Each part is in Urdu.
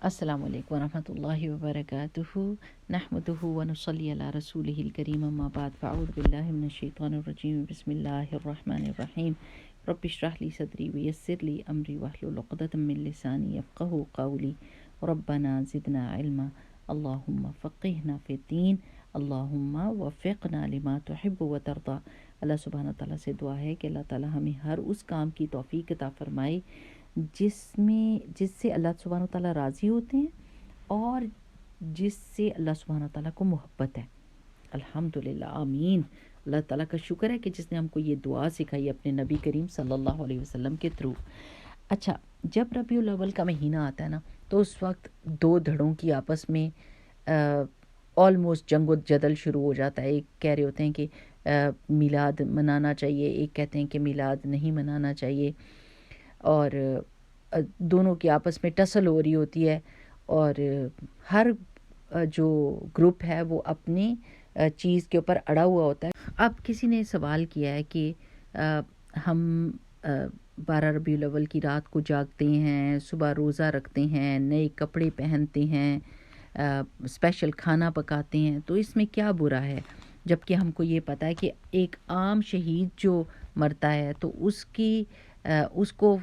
السلام علیکم ورحمۃ اللہ وبرکاتہ نحمدہ ونصلی علی رسولہ الکریم اما بعد فاعوذ باللہ من الشیطان الرجیم بسم اللہ الرحمن الرحیم رب اشرح لی صدری ویسر لی امری واحلل عقدۃ من لسانی یفقہوا قولی ربنا زدنا علما اللہم فقہنا فی الدین اللہم وفقنا لما تحب وترضی۔ اللہ سبحانہ تعالیٰ سے دعا ہے کہ اللہ تعالیٰ ہمیں ہر اس کام کی توفیق عطا فرمائے جس سے اللہ سبحانہ تعالیٰ راضی ہوتے ہیں اور جس سے اللہ سبحانہ تعالیٰ کو محبت ہے۔ الحمدللہ، آمین۔ اللہ تعالیٰ کا شکر ہے کہ جس نے ہم کو یہ دعا سکھائی اپنے نبی کریم صلی اللہ علیہ وسلم کے تھرو۔ اچھا، جب ربیع الاول کا مہینہ آتا ہے نا تو اس وقت دو دھڑوں کی آپس میں آلموسٹ جنگ و جدل شروع ہو جاتا ہے۔ ایک کہہ رہے ہوتے ہیں کہ میلاد منانا چاہیے، ایک کہتے ہیں کہ میلاد نہیں منانا چاہیے، اور دونوں کی آپس میں ٹسل ہو رہی ہوتی ہے، اور ہر جو گروپ ہے وہ اپنی چیز کے اوپر اڑا ہوا ہوتا ہے۔ اب کسی نے سوال کیا ہے کہ ہم 12 ربیع الاول کی رات کو جاگتے ہیں، صبح روزہ رکھتے ہیں، نئے کپڑے پہنتے ہیں، اسپیشل کھانا پکاتے ہیں، تو اس میں کیا برا ہے؟ جبکہ ہم کو یہ پتہ ہے کہ ایک عام شہید جو مرتا ہے تو اس کو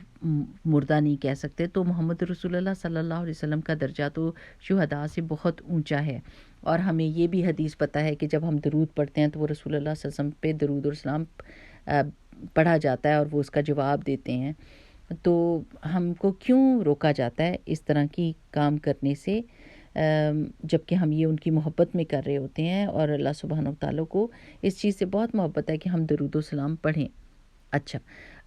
مردہ نہیں کہہ سکتے، تو محمد رسول اللہ صلی اللہ علیہ وسلم کا درجہ تو شہداء سے بہت اونچا ہے۔ اور ہمیں یہ بھی حدیث پتہ ہے کہ جب ہم درود پڑھتے ہیں تو وہ رسول اللہ صلی اللہ علیہ وسلم پہ درود اور سلام پڑھا جاتا ہے اور وہ اس کا جواب دیتے ہیں۔ تو ہم کو کیوں روکا جاتا ہے اس طرح کی کام کرنے سے، جبکہ ہم یہ ان کی محبت میں کر رہے ہوتے ہیں، اور اللہ سبحانہ وتعالیٰ کو اس چیز سے بہت محبت ہے کہ ہم درود و سلام پڑھیں۔ اچھا،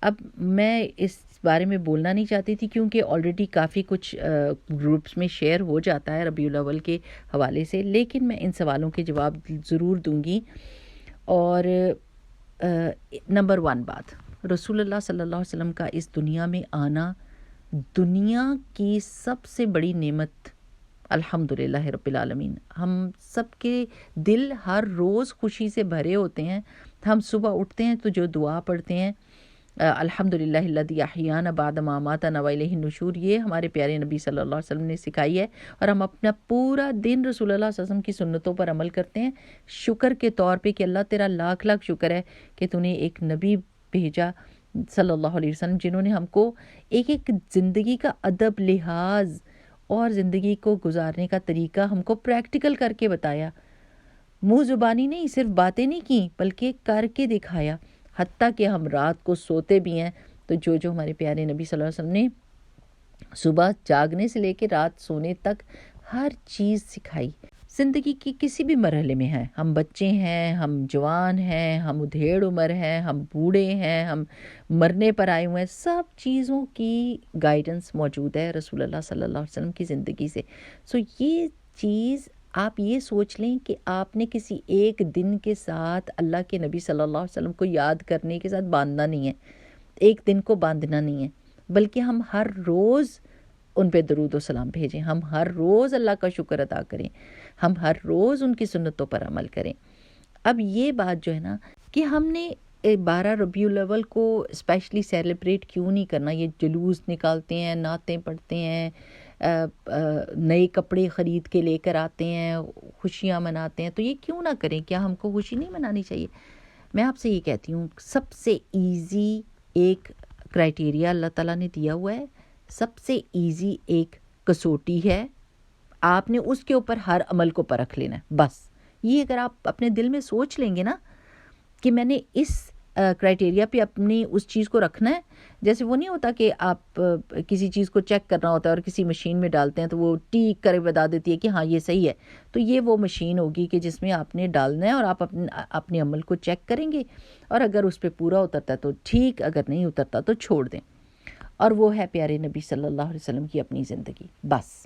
اب میں اس بارے میں بولنا نہیں چاہتی تھی کیونکہ آلریڈی کافی کچھ گروپس میں شیئر ہو جاتا ہے ربیع الاول کے حوالے سے، لیکن میں ان سوالوں کے جواب ضرور دوں گی۔ اور نمبر 1 بات، رسول اللہ صلی اللہ علیہ وسلم کا اس دنیا میں آنا دنیا کی سب سے بڑی نعمت، الحمدللہ رب العالمین۔ ہم سب کے دل ہر روز خوشی سے بھرے ہوتے ہیں۔ ہم صبح اٹھتے ہیں تو جو دعا پڑھتے ہیں، الحمدللہ الذی احیانا بعد ما اماتنا والیہ النشور، یہ ہمارے پیارے نبی صلی اللہ علیہ وسلم نے سکھائی ہے، اور ہم اپنا پورا دن رسول اللہ صلی اللہ علیہ وسلم کی سنتوں پر عمل کرتے ہیں، شکر کے طور پہ کہ اللہ تیرا لاکھ لاکھ شکر ہے کہ تو نے ایک نبی بھیجا صلی اللہ علیہ وسلم، جنہوں نے ہم کو ایک ایک زندگی کا ادب، لحاظ اور زندگی کو گزارنے کا طریقہ ہم کو پریکٹیکل کر کے بتایا۔ منہ زبانی نہیں، صرف باتیں نہیں کی بلکہ کر کے دکھایا۔ حتیٰ کہ ہم رات کو سوتے بھی ہیں تو جو ہمارے پیارے نبی صلی اللہ علیہ وسلم نے صبح جاگنے سے لے کے رات سونے تک ہر چیز سکھائی۔ زندگی کی کسی بھی مرحلے میں ہیں، ہم بچے ہیں، ہم جوان ہیں، ہم ادھیڑ عمر ہیں، ہم بوڑھے ہیں، ہم مرنے پر آئے ہوئے ہیں، سب چیزوں کی گائیڈنس موجود ہے رسول اللہ صلی اللہ علیہ وسلم کی زندگی سے۔ یہ چیز آپ یہ سوچ لیں کہ آپ نے کسی ایک دن کے ساتھ اللہ کے نبی صلی اللہ علیہ وسلم کو یاد کرنے کے ساتھ باندھنا نہیں ہے، ایک دن کو باندھنا نہیں ہے، بلکہ ہم ہر روز ان پہ درود و سلام بھیجیں، ہم ہر روز اللہ کا شکر ادا کریں، ہم ہر روز ان کی سنتوں پر عمل کریں۔ اب یہ بات جو ہے نا کہ ہم نے 12 ربیع الاول کو اسپیشلی سیلیبریٹ کیوں نہیں کرنا، یہ جلوس نکالتے ہیں، نعتیں پڑھتے ہیں، نئے کپڑے خرید کے لے کر آتے ہیں، خوشیاں مناتے ہیں، تو یہ کیوں نہ کریں؟ کیا ہم کو خوشی نہیں منانی چاہیے؟ میں آپ سے یہ کہتی ہوں، سب سے ایزی ایک کرائٹیریا اللہ تعالیٰ نے دیا ہوا ہے، سب سے ایزی ایک کسوٹی ہے، آپ نے اس کے اوپر ہر عمل کو پرکھ لینا ہے، بس۔ یہ اگر آپ اپنے دل میں سوچ لیں گے نا کہ میں نے اس کرائٹیریا پہ اپنی اس چیز کو رکھنا ہے، جیسے وہ نہیں ہوتا کہ آپ کسی چیز کو چیک کرنا ہوتا ہے اور کسی مشین میں ڈالتے ہیں تو وہ ٹیک کر بتا دیتی ہے کہ ہاں یہ صحیح ہے، تو یہ وہ مشین ہوگی کہ جس میں آپ نے ڈالنا ہے اور آپ اپنے عمل کو چیک کریں گے، اور اگر اس پہ پورا اترتا ہے تو ٹھیک، اگر نہیں اترتا تو چھوڑ دیں۔ اور وہ ہے پیارے نبی صلی اللہ علیہ وسلم کی اپنی زندگی، بس۔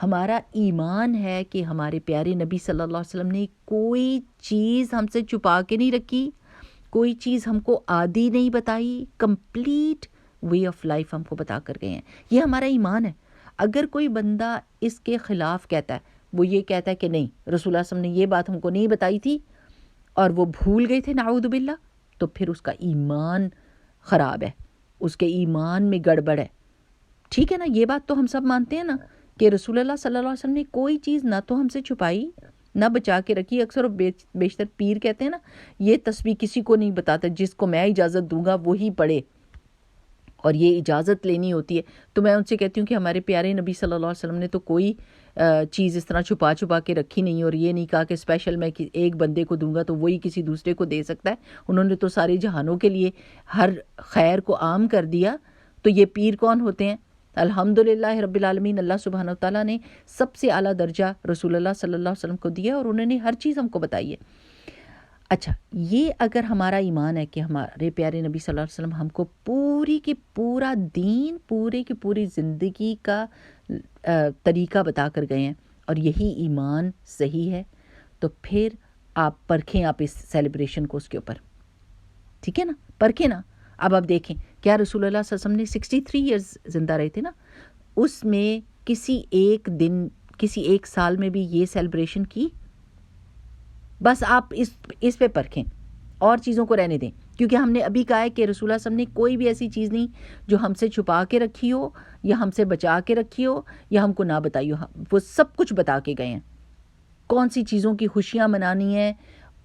ہمارا ایمان ہے کہ ہمارے پیارے نبی صلی اللہ علیہ وسلم نے کوئی چیز ہم سے چھپا کے نہیں رکھی، کوئی چیز ہم کو عادی نہیں بتائی، کمپلیٹ وے آف لائف ہم کو بتا کر گئے ہیں۔ یہ ہمارا ایمان ہے۔ اگر کوئی بندہ اس کے خلاف کہتا ہے، وہ یہ کہتا ہے کہ نہیں رسول اللہ صلی اللہ علیہ وسلم نے یہ بات ہم کو نہیں بتائی تھی اور وہ بھول گئے تھے، نعوذ باللہ، تو پھر اس کا ایمان خراب ہے، اس کے ایمان میں گڑبڑ ہے۔ ٹھیک ہے نا، یہ بات تو ہم سب مانتے ہیں نا کہ رسول اللہ صلی اللہ علیہ وسلم نے کوئی چیز نہ تو ہم سے چھپائی نہ بچا کے رکھی. اکثر و بیشتر پیر کہتے ہیں نا یہ تسبیح کسی کو نہیں بتاتا, جس کو میں اجازت دوں گا وہی پڑھے, اور یہ اجازت لینی ہوتی ہے. تو میں ان سے کہتی ہوں کہ ہمارے پیارے نبی صلی اللہ علیہ وسلم نے تو کوئی چیز اس طرح چھپا کے رکھی نہیں, اور یہ نہیں کہا کہ اسپیشل میں ایک بندے کو دوں گا تو وہی کسی دوسرے کو دے سکتا ہے. انہوں نے تو سارے جہانوں کے لیے ہر خیر کو عام کر دیا. تو یہ پیر کون ہوتے ہیں؟ الحمدللہ رب العالمین, اللہ سبحانہ وتعالیٰ نے سب سے اعلیٰ درجہ رسول اللہ صلی اللہ علیہ وسلم کو دیا, اور انہوں نے ہر چیز ہم کو بتائی ہے. اچھا, یہ اگر ہمارا ایمان ہے کہ ہمارے پیارے نبی صلی اللہ علیہ وسلم ہم کو پوری کی پورا دین, پورے کی پوری زندگی کا طریقہ بتا کر گئے ہیں, اور یہی ایمان صحیح ہے, تو پھر آپ پرکھیں آپ اس سیلیبریشن کو اس کے اوپر, ٹھیک ہے نا, پرکھیں نا. اب آپ دیکھیں کیا رسول اللہ صلی اللہ علیہ وسلم نے 63 ایئرز زندہ رہے تھے نا, اس میں کسی ایک دن کسی ایک سال میں بھی یہ سیلیبریشن کی؟ بس آپ اس پہ پرکھیں, اور چیزوں کو رہنے دیں, کیونکہ ہم نے ابھی کہا ہے کہ رسول اللہ صلی اللہ علیہ وسلم نے کوئی بھی ایسی چیز نہیں جو ہم سے چھپا کے رکھی ہو یا ہم سے بچا کے رکھی ہو یا ہم کو نہ بتائی ہو. وہ سب کچھ بتا کے گئے ہیں, کون سی چیزوں کی خوشیاں منانی ہیں,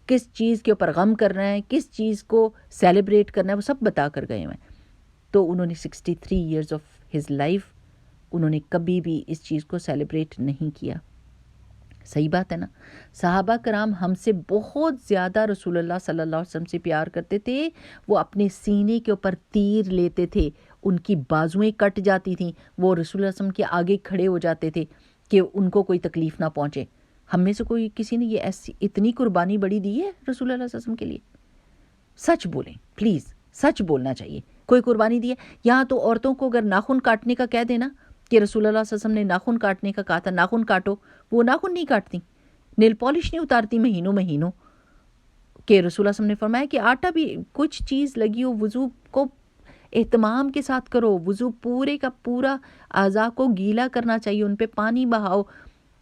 کس چیز کے اوپر غم کرنا ہے, کس چیز کو سیلیبریٹ کرنا ہے, وہ سب بتا کر گئے ہیں. تو انہوں نے 63 ایئرز آف ہز لائف انہوں نے کبھی بھی اس چیز کو سیلیبریٹ نہیں کیا. صحیح بات ہے نا. صحابہ کرام ہم سے بہت زیادہ رسول اللہ صلی اللہ علیہ وسلم سے پیار کرتے تھے. وہ اپنے سینے کے اوپر تیر لیتے تھے, ان کی بازویں کٹ جاتی تھیں, وہ رسول اللہ صلی اللہ علیہ وسلم کے آگے کھڑے ہو جاتے تھے کہ ان کو کوئی تکلیف نہ پہنچے. ہم میں سے کوئی کسی نے یہ ایسی اتنی قربانی بڑی دی ہے رسول اللہ صلی اللہ علیہ وسلم کے لیے؟ سچ بولیں پلیز, سچ بولنا چاہیے. کوئی قربانی دی ہے؟ یہاں تو عورتوں کو اگر ناخن کاٹنے کا کہہ دینا کہ رسول اللہ صلی اللہ علیہ وسلم نے ناخن کاٹنے کا کہا تھا, ناخن کاٹو, وہ ناخن نہیں کاٹتی, نیل پالش نہیں اتارتی مہینوں کہ رسول اللہ صلی اللہ علیہ وسلم نے فرمایا کہ آٹا بھی کچھ چیز لگی ہو وضو کو اہتمام کے ساتھ کرو, وضو پورے کا پورا اعضاء کو گیلا کرنا چاہیے, ان پہ پانی بہاؤ.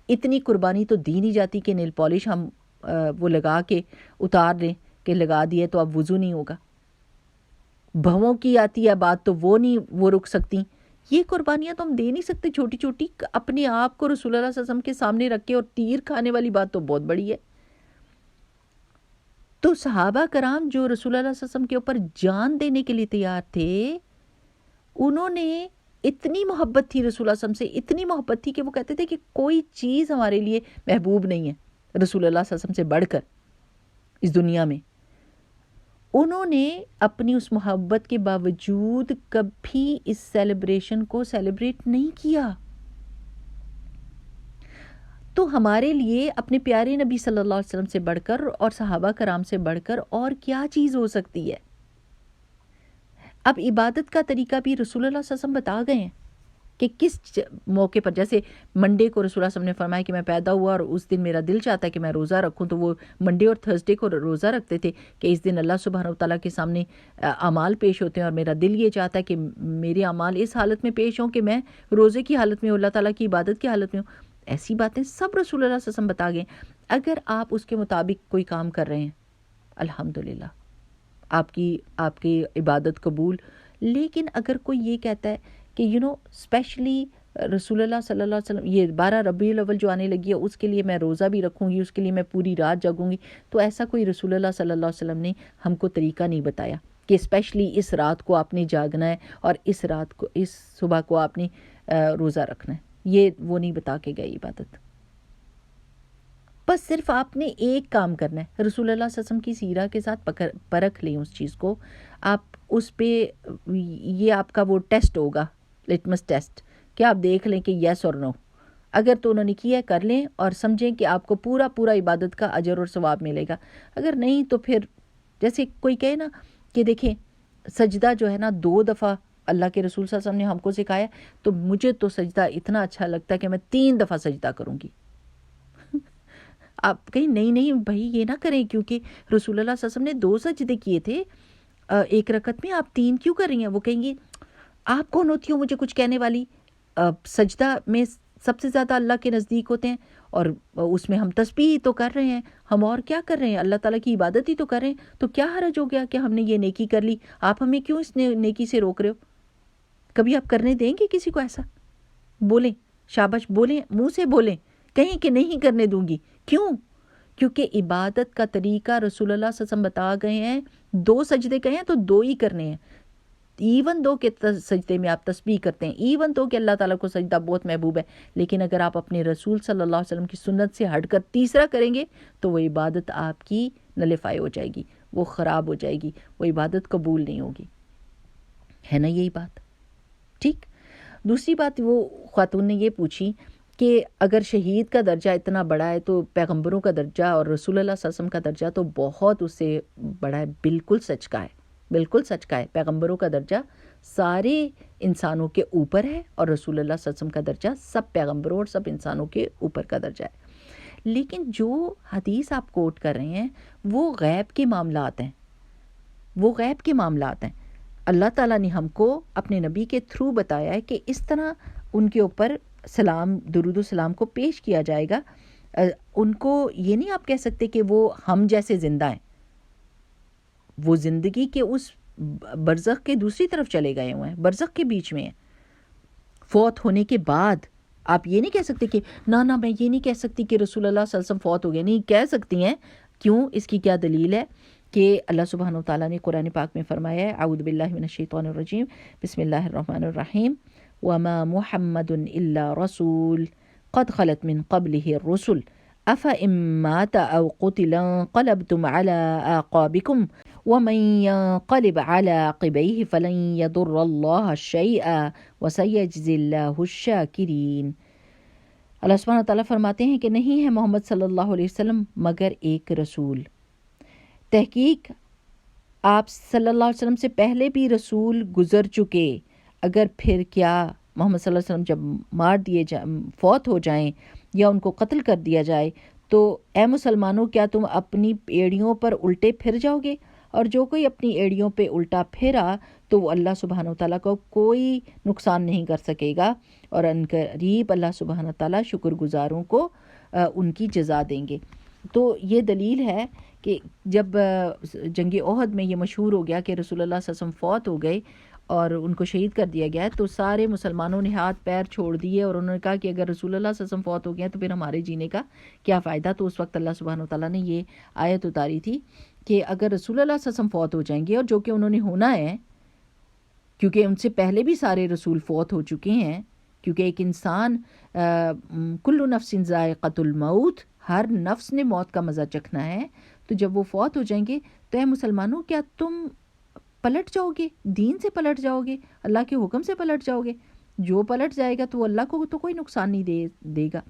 اتنی قربانی تو دی نہیں جاتی کہ نیل پالش ہم وہ لگا کے اتار لیں کہ لگا دیے تو اب وضو نہیں ہوگا. بھووں کی آتی ہے بات تو وہ رک سکتی. یہ قربانیاں تو ہم دے نہیں سکتے چھوٹی چھوٹی. اپنے آپ کو رسول اللہ صلی اللہ علیہ وسلم کے سامنے رکھ کے, اور تیر کھانے والی بات تو بہت بڑی ہے. تو صحابہ کرام جو رسول اللہ صلی اللہ علیہ وسلم کے اوپر جان دینے کے لیے تیار تھے, انہوں نے اتنی محبت تھی رسول اللہ صلی اللہ علیہ وسلم سے, اتنی محبت تھی کہ وہ کہتے تھے کہ کوئی چیز ہمارے لیے محبوب نہیں ہے رسول اللہ صلی اللہ علیہ وسلم سے بڑھ کر اس دنیا میں. انہوں نے اپنی اس محبت کے باوجود کبھی اس سیلیبریشن کو سیلیبریٹ نہیں کیا. تو ہمارے لیے اپنے پیارے نبی صلی اللہ علیہ وسلم سے بڑھ کر اور صحابہ کرام سے بڑھ کر اور کیا چیز ہو سکتی ہے؟ اب عبادت کا طریقہ بھی رسول اللہ صلی اللہ علیہ وسلم بتا گئے ہیں کہ کس موقع پر. جیسے منڈے کو رسول اللہ صلی اللہ علیہ وسلم نے فرمایا کہ میں پیدا ہوا اور اس دن میرا دل چاہتا ہے کہ میں روزہ رکھوں, تو وہ منڈے اور تھرسڈے کو روزہ رکھتے تھے کہ اس دن اللہ سبحانہ وتعالیٰ کے سامنے اعمال پیش ہوتے ہیں, اور میرا دل یہ چاہتا ہے کہ میرے اعمال اس حالت میں پیش ہوں کہ میں روزے کی حالت میں ہوں, اللہ تعالیٰ کی عبادت کی حالت میں ہوں. ایسی باتیں سب رسول اللہ صلی اللہ علیہ وسلم بتا گئے. اگر آپ اس کے مطابق کوئی کام کر رہے ہیں, الحمدللہ آپ کی عبادت قبول. لیکن اگر کوئی یہ کہتا ہے کہ اسپیشلی رسول اللہ صلی اللہ علیہ وسلم یہ 12 ربیع الاول جو آنے لگی ہے اس کے لیے میں روزہ بھی رکھوں گی, اس کے لیے میں پوری رات جاگوں گی, تو ایسا کوئی رسول اللہ صلی اللہ علیہ وسلم نے ہم کو طریقہ نہیں بتایا کہ اسپیشلی اس رات کو آپ نے جاگنا ہے اور اس صبح کو آپ نے روزہ رکھنا ہے. یہ وہ نہیں بتا کے گئی عبادت. بس صرف آپ نے ایک کام کرنا ہے, رسول اللہ صلی اللہ علیہ وسلم کی سیرہ کے ساتھ پرکھ لیں اس چیز کو. آپ اس پہ یہ آپ کا وہ ٹیسٹ ہوگا, لٹمس ٹیسٹ, کہ آپ دیکھ لیں کہ یس اور نو. اگر تو انہوں نے کیا کر لیں اور سمجھیں کہ آپ کو پورا عبادت کا اجر اور ثواب ملے گا. اگر نہیں تو پھر جیسے کوئی کہے نا کہ دیکھیں سجدہ جو ہے نا 2 دفعہ اللہ کے رسول صلی اللہ علیہ وسلم نے ہم کو سکھایا, تو مجھے تو سجدہ اتنا اچھا لگتا ہے کہ میں 3 دفعہ سجدہ کروں گی. آپ کہیں نہیں بھائی یہ نہ کریں, کیونکہ رسول اللہ صلی اللہ علیہ وسلم نے 2 سجدے کیے تھے ایک رکعت میں, آپ 3 کیوں کر رہی ہیں؟ وہ کہیں گی آپ کون ہوتی ہو مجھے کچھ کہنے والی؟ سجدہ میں سب سے زیادہ اللہ کے نزدیک ہوتے ہیں, اور اس میں ہم تسبیح تو کر رہے ہیں, ہم اور کیا کر رہے ہیں؟ اللہ تعالیٰ کی عبادت ہی تو کر رہے ہیں. تو کیا حرج ہو گیا کہ ہم نے یہ نیکی کر لی؟ آپ ہمیں کیوں اس نیکی سے روک رہے ہو؟ کبھی آپ کرنے دیں گے کسی کو ایسا؟ بولیں, شاباش بولیں، منہ سے بولیں، کہیں کہ نہیں کرنے دوں گی. کیوں؟ کیونکہ عبادت کا طریقہ رسول اللہ صلی اللہ علیہ وسلم بتا گئے ہیں، 2 سجدے کہے ہیں تو 2 ہی کرنے ہیں. ایون دو کہ سجدے میں آپ تسبیح کرتے ہیں، ایون دو کہ اللہ تعالیٰ کو سجدہ بہت محبوب ہے، لیکن اگر آپ اپنے رسول صلی اللہ علیہ وسلم کی سنت سے ہٹ کر تیسرا کریں گے تو وہ عبادت آپ کی نلیفائی ہو جائے گی، وہ خراب ہو جائے گی، وہ عبادت قبول نہیں ہوگی. ہے نا یہی بات؟ ٹھیک. دوسری بات وہ خاتون نے یہ پوچھی کہ اگر شہید کا درجہ اتنا بڑا ہے تو پیغمبروں کا درجہ اور رسول اللہ صلی اللہ علیہ وسلم کا درجہ تو بہت اس سے بڑا ہے. بالکل سچ کا ہے، بالکل سچ کا ہے. پیغمبروں کا درجہ سارے انسانوں کے اوپر ہے اور رسول اللہ صلی اللہ علیہ وسلم کا درجہ سب پیغمبروں اور سب انسانوں کے اوپر کا درجہ ہے. لیکن جو حدیث آپ کوٹ کر رہے ہیں وہ غیب کے معاملات ہیں، وہ غیب کے معاملات ہیں. اللہ تعالیٰ نے ہم کو اپنے نبی کے تھرو بتایا ہے کہ اس طرح ان کے اوپر سلام، درود و سلام کو پیش کیا جائے گا. ان کو یہ نہیں آپ کہہ سکتے کہ وہ ہم جیسے زندہ ہیں، وہ زندگی کے اس برزخ کے دوسری طرف چلے گئے ہوئے ہیں، برزخ کے بیچ میں ہیں. فوت ہونے کے بعد آپ یہ نہیں کہہ سکتے کہ نہ میں یہ نہیں کہہ سکتی کہ رسول اللہ صلی اللہ علیہ وسلم فوت ہو گئے. نہیں کہہ سکتی ہیں. کیوں؟ اس کی کیا دلیل ہے کہ اللہ سبحانہ و تعالیٰ نے قرآن پاک میں فرمایا ہے، اعوذ باللہ من الشیطان الرجیم، بسم اللہ الرحمن الرحیم، وما محمد الا رسول قد خلت من قبله الرسل افإن مات او قتل انقلبتم على اعقابكم ومن ينقلب على عقبيه فلن يضر الله شيئا وسيجزي الله الشاكرين. اللہ سبحانہ تعالیٰ فرماتے ہیں کہ نہیں ہے محمد صلی اللہ علیہ وسلم مگر ایک رسول. تحقیق آپ صلی اللہ علیہ وسلم سے پہلے بھی رسول گزر چکے، اگر پھر کیا محمد صلی اللہ علیہ وسلم جب مار دیے فوت ہو جائیں یا ان کو قتل کر دیا جائے تو اے مسلمانوں کیا تم اپنی ایڑیوں پر الٹے پھر جاؤ گے؟ اور جو کوئی اپنی ایڑیوں پہ الٹا پھرا تو وہ اللہ سبحانہ و تعالیٰ کو کوئی نقصان نہیں کر سکے گا، اور ان قریب اللہ سبحانہ و تعالیٰ شکر گزاروں کو ان کی جزا دیں گے. تو یہ دلیل ہے کہ جب جنگ احد میں یہ مشہور ہو گیا کہ رسول اللہ صلی اللہ علیہ وسلم فوت ہو گئے اور ان کو شہید کر دیا گیا تو سارے مسلمانوں نے ہاتھ پیر چھوڑ دیے اور انہوں نے کہا کہ اگر رسول اللہ صلی اللہ علیہ وسلم فوت ہو گئے تو پھر ہمارے جینے کا کیا فائدہ. تو اس وقت اللہ سبحانہ و تعالیٰ نے یہ آیت اتاری تھی کہ اگر رسول اللہ صلی اللہ علیہ وسلم فوت ہو جائیں گے، اور جو کہ انہوں نے ہونا ہے کیونکہ ان سے پہلے بھی سارے رسول فوت ہو چکے ہیں، کیونکہ ایک انسان کل نفس ذائقۃ الموت، ہر نفس نے موت کا مزہ چکھنا ہے. تو جب وہ فوت ہو جائیں گے تو اے مسلمانوں کیا تم پلٹ جاؤ گے، دین سے پلٹ جاؤ گے، اللہ کے حکم سے پلٹ جاؤ گے؟ جو پلٹ جائے گا تو اللہ کو تو کوئی نقصان نہیں دے گا.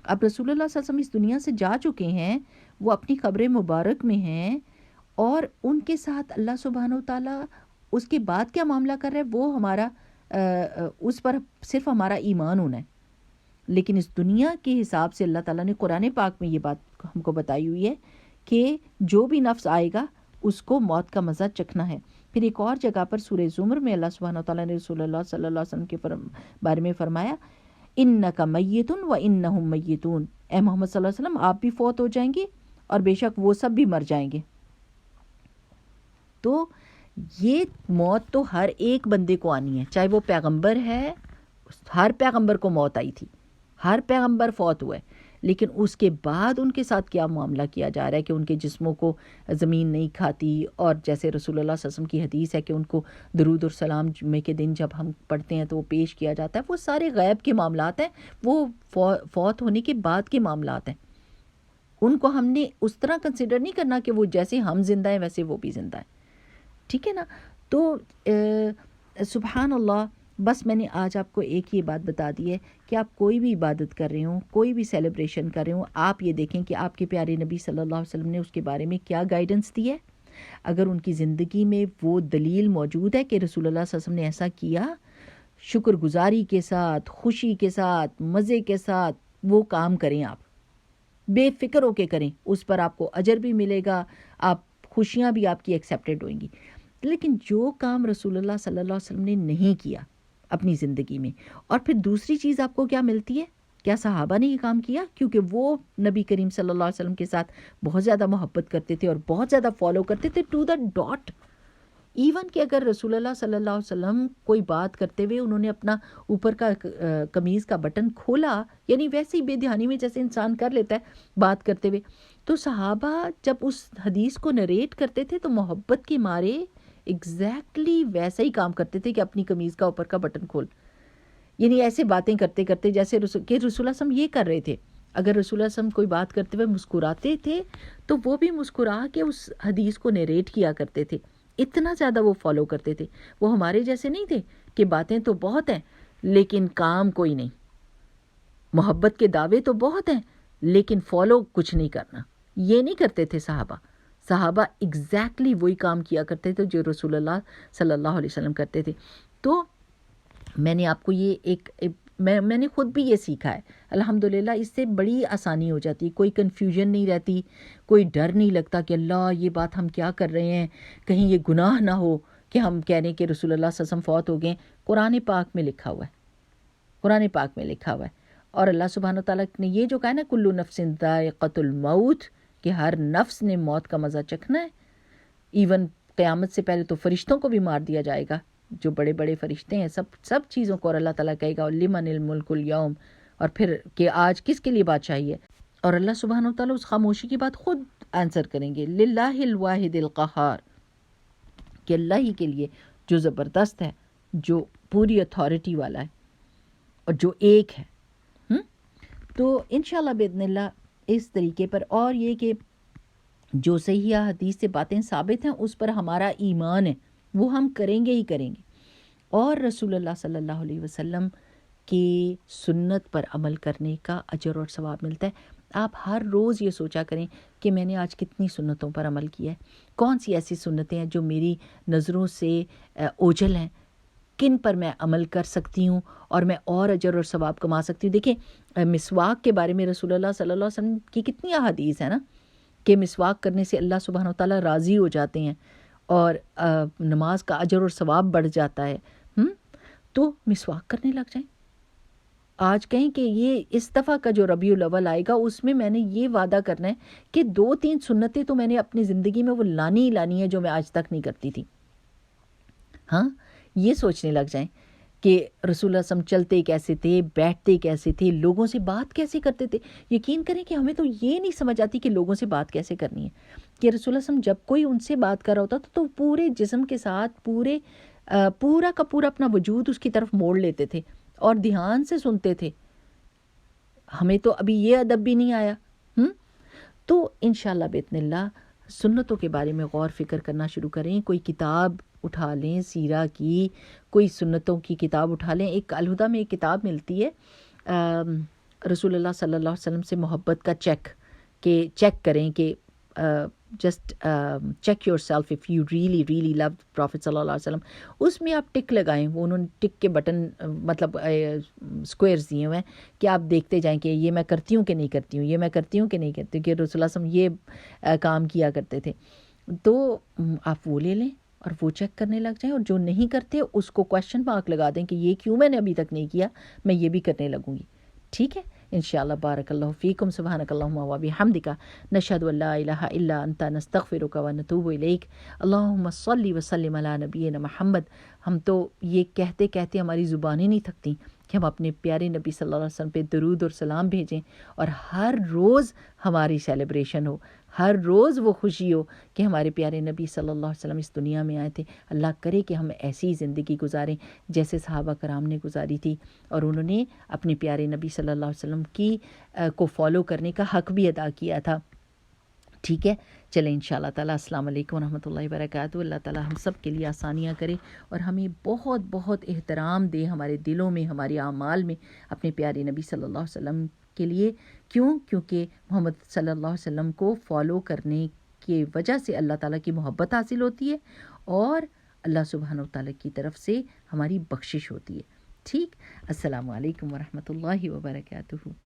اب رسول اللہ صلی اللہ علیہ وسلم اس دنیا سے جا چکے ہیں، وہ اپنی قبر مبارک میں ہیں، اور ان کے ساتھ اللہ سبحانہ و تعالیٰ اس کے بعد کیا معاملہ کر رہا ہے وہ ہمارا اس پر صرف ہمارا ایمان ہونا ہے. لیکن اس دنیا کے حساب سے اللہ تعالیٰ نے قرآن پاک میں یہ بات ہم کو بتائی ہوئی ہے کہ جو بھی نفس آئے گا اس کو موت کا مزہ چکھنا ہے. پھر ایک اور جگہ پر سورہ زمر میں اللہ سبحانہ وتعالیٰ نے رسول اللہ صلی اللہ علیہ وسلم کے بارے میں فرمایا، انک میت و انہم میتون، اے محمد صلی اللہ علیہ وسلم آپ بھی فوت ہو جائیں گے اور بے شک وہ سب بھی مر جائیں گے. تو یہ موت تو ہر ایک بندے کو آنی ہے، چاہے وہ پیغمبر ہے، ہر پیغمبر کو موت آئی تھی، ہر پیغمبر فوت ہوئے، لیکن اس کے بعد ان کے ساتھ کیا معاملہ کیا جا رہا ہے کہ ان کے جسموں کو زمین نہیں کھاتی، اور جیسے رسول اللہ صلی اللہ علیہ وسلم کی حدیث ہے کہ ان کو درود اور سلام جمعے کے دن جب ہم پڑھتے ہیں تو وہ پیش کیا جاتا ہے. وہ سارے غیب کے معاملات ہیں، وہ فوت ہونے کے بعد کے معاملات ہیں. ان کو ہم نے اس طرح کنسیڈر نہیں کرنا کہ وہ جیسے ہم زندہ ہیں ویسے وہ بھی زندہ ہیں. ٹھیک ہے نا؟ تو سبحان اللہ، بس میں نے آج آپ کو ایک ہی بات بتا دی ہے کہ آپ کوئی بھی عبادت کر رہے ہوں، کوئی بھی سیلیبریشن کر رہے ہوں، آپ یہ دیکھیں کہ آپ کے پیارے نبی صلی اللہ علیہ وسلم نے اس کے بارے میں کیا گائیڈنس دی ہے. اگر ان کی زندگی میں وہ دلیل موجود ہے کہ رسول اللہ صلی اللہ علیہ وسلم نے ایسا کیا، شکر گزاری کے ساتھ، خوشی کے ساتھ، مزے کے ساتھ وہ کام کریں، آپ بے فکر ہو کے کریں، اس پر آپ کو اجر بھی ملے گا، آپ خوشیاں بھی آپ کی ایکسیپٹیڈ ہوئیں گی. لیکن جو کام رسول اللہ صلی اللہ علیہ وسلم نے نہیں کیا اپنی زندگی میں، اور پھر دوسری چیز آپ کو کیا ملتی ہے؟ کیا صحابہ نے یہ کام کیا؟ کیونکہ وہ نبی کریم صلی اللہ علیہ وسلم کے ساتھ بہت زیادہ محبت کرتے تھے اور بہت زیادہ فالو کرتے تھے ٹو دا ڈاٹ. ایون کہ اگر رسول اللہ صلی اللہ علیہ وسلم کوئی بات کرتے ہوئے انہوں نے اپنا اوپر کا قمیض کا بٹن کھولا، یعنی ویسے ہی بے دھیانی میں جیسے انسان کر لیتا ہے بات کرتے ہوئے، تو صحابہ جب اس حدیث کو نریٹ کرتے تھے تو محبت کے مارے ایگزیکٹلی ویسا ہی کام کرتے تھے کہ اپنی قمیض کا اوپر کا بٹن کھول، یعنی ایسے باتیں کرتے کرتے جیسے رسول اللہ صلی اللہ علیہ وسلم یہ کر رہے تھے. اگر رسول اللہ صلی اللہ علیہ وسلم کوئی بات کرتے ہوئے مسکراتے تھے تو وہ بھی مسکرا کے اس حدیث کو نیریٹ کیا کرتے تھے. اتنا زیادہ وہ فالو کرتے تھے. وہ ہمارے جیسے نہیں تھے کہ باتیں تو بہت ہیں لیکن کام کوئی نہیں، محبت کے دعوے تو بہت ہیں لیکن فالو کچھ نہیں کرنا. یہ نہیں کرتے تھے صحابہ ایگزیکٹلی وہی کام کیا کرتے تھے جو رسول اللہ صلی اللہ علیہ وسلم کرتے تھے. تو میں نے آپ کو یہ میں نے خود بھی یہ سیکھا ہے الحمدللہ. اس سے بڑی آسانی ہو جاتی، کوئی کنفیوژن نہیں رہتی، کوئی ڈر نہیں لگتا کہ اللہ یہ بات ہم کیا کر رہے ہیں، کہیں یہ گناہ نہ ہو کہ ہم کہہ رہے ہیں کہ رسول اللہ صلی اللہ علیہ وسلم فوت ہو گئے. قرآن پاک میں لکھا ہوا ہے، قرآن پاک میں لکھا ہوا ہے. اور اللہ سبحانہ وتعالیٰ نے یہ جو کہا نا کل نفس ذائقۃ الموت، کہ ہر نفس نے موت کا مزہ چکھنا ہے. ایون قیامت سے پہلے تو فرشتوں کو بھی مار دیا جائے گا، جو بڑے بڑے فرشتے ہیں، سب چیزوں کو. اور اللہ تعالیٰ کہے گا لمن الملک اليوم، اور پھر کہ آج کس کے لیے بادشاہی ہے. اور اللہ سبحانہ وتعالیٰ اس خاموشی کی بات خود آنسر کریں گے، للہ الواحد القہار، کہ اللہ ہی کے لیے جو زبردست ہے، جو پوری اتھارٹی والا ہے اور جو ایک ہے. تو انشاءاللہ باذن اللہ اس طریقے پر، اور یہ کہ جو صحیح حدیث سے باتیں ثابت ہیں اس پر ہمارا ایمان ہے، وہ ہم کریں گے ہی کریں گے. اور رسول اللہ صلی اللہ علیہ وسلم کی سنت پر عمل کرنے کا اجر اور ثواب ملتا ہے. آپ ہر روز یہ سوچا کریں کہ میں نے آج کتنی سنتوں پر عمل کیا ہے، کون سی ایسی سنتیں ہیں جو میری نظروں سے اوجھل ہیں، کن پر میں عمل کر سکتی ہوں اور میں اور اجر اور ثواب کما سکتی ہوں. دیکھیں مسواک کے بارے میں رسول اللہ صلی اللہ علیہ وسلم کی کتنی احادیث ہے نا، کہ مسواک کرنے سے اللہ سبحانہ وتعالیٰ راضی ہو جاتے ہیں اور نماز کا اجر اور ثواب بڑھ جاتا ہے. تو مسواک کرنے لگ جائیں. آج کہیں کہ یہ اس دفعہ کا جو ربیع الاول آئے گا اس میں میں نے یہ وعدہ کرنا ہے کہ 2-3 سنتیں تو میں نے اپنی زندگی میں وہ لانی ہی لانی ہے جو میں آج تک نہیں کرتی تھی. یہ سوچنے لگ جائیں کہ رسول اللہ صلی اللہ علیہ وسلم چلتے کیسے تھے، بیٹھتے کیسے تھے، لوگوں سے بات کیسے کرتے تھے. یقین کریں کہ ہمیں تو یہ نہیں سمجھ آتی کہ لوگوں سے بات کیسے کرنی ہے. کہ رسول اللہ صلی اللہ علیہ وسلم جب کوئی ان سے بات کر رہا ہوتا تو پورے جسم کے ساتھ پورا کا پورا اپنا وجود اس کی طرف موڑ لیتے تھے اور دھیان سے سنتے تھے. ہمیں تو ابھی یہ ادب بھی نہیں آیا. تو انشاءاللہ باذن اللہ سنتوں کے بارے میں غور فکر کرنا شروع کریں. کوئی کتاب اٹھا لیں، سیرہ کی کوئی سنتوں کی کتاب اٹھا لیں. ایک الہدیٰ میں ایک کتاب ملتی ہے رسول اللہ صلی اللہ علیہ وسلم سے محبت کا چیک کریں کہ just check yourself if you really love prophet صلی اللہ علیہ وسلم. اس میں آپ ٹک لگائیں. وہ انہوں نے ٹک کے بٹن مطلب اسکوئرز دیے ہوئے ہیں کہ آپ دیکھتے جائیں کہ یہ میں کرتی ہوں کہ نہیں کرتی ہوں، یہ میں کرتی ہوں کہ نہیں کرتی ہوں، کہ رسول اللہ صلی اللہ علیہ وسلم یہ کام کیا کرتے تھے. تو آپ وہ لے لیں اور وہ چیک کرنے لگ جائیں. اور جو نہیں کرتے اس کو کویشچن مارک لگا دیں کہ یہ کیوں میں نے ابھی تک نہیں کیا، میں یہ بھی کرنے لگوں گی. ٹھیک ہے انشاءاللہ. بارک اللہ فیکم. سبحانک اللہم و بحمدک، نشہد ان لا الہ الا انت، نستغفرک و نتوب الیک. اللہم صلی وسلم علی نبینا محمد. ہم تو یہ کہتے کہتے ہماری زبانیں نہیں تھکتی کہ ہم اپنے پیارے نبی صلی اللہ علیہ وسلم پہ درود اور سلام بھیجیں، اور ہر روز ہماری سیلیبریشن ہو، ہر روز وہ خوشی ہو کہ ہمارے پیارے نبی صلی اللہ علیہ وسلم اس دنیا میں آئے تھے. اللہ کرے کہ ہم ایسی زندگی گزاریں جیسے صحابہ کرام نے گزاری تھی، اور انہوں نے اپنے پیارے نبی صلی اللہ علیہ وسلم کی کو فالو کرنے کا حق بھی ادا کیا تھا. ٹھیک ہے چلیں انشاءاللہ تعالیٰ. السلام علیکم ورحمۃ اللہ وبرکاتہ. اللہ تعالیٰ ہم سب کے لیے آسانیاں کرے اور ہمیں بہت بہت احترام دے ہمارے دلوں میں، ہمارے اعمال میں اپنے پیارے نبی صلی اللہ علیہ وسلم کے لیے. کیونکہ محمد صلی اللہ علیہ وسلم کو فالو کرنے کی وجہ سے اللہ تعالیٰ کی محبت حاصل ہوتی ہے اور اللہ سبحانہ وتعالیٰ کی طرف سے ہماری بخشش ہوتی ہے. ٹھیک. السلام علیکم ورحمۃ اللہ وبرکاتہ.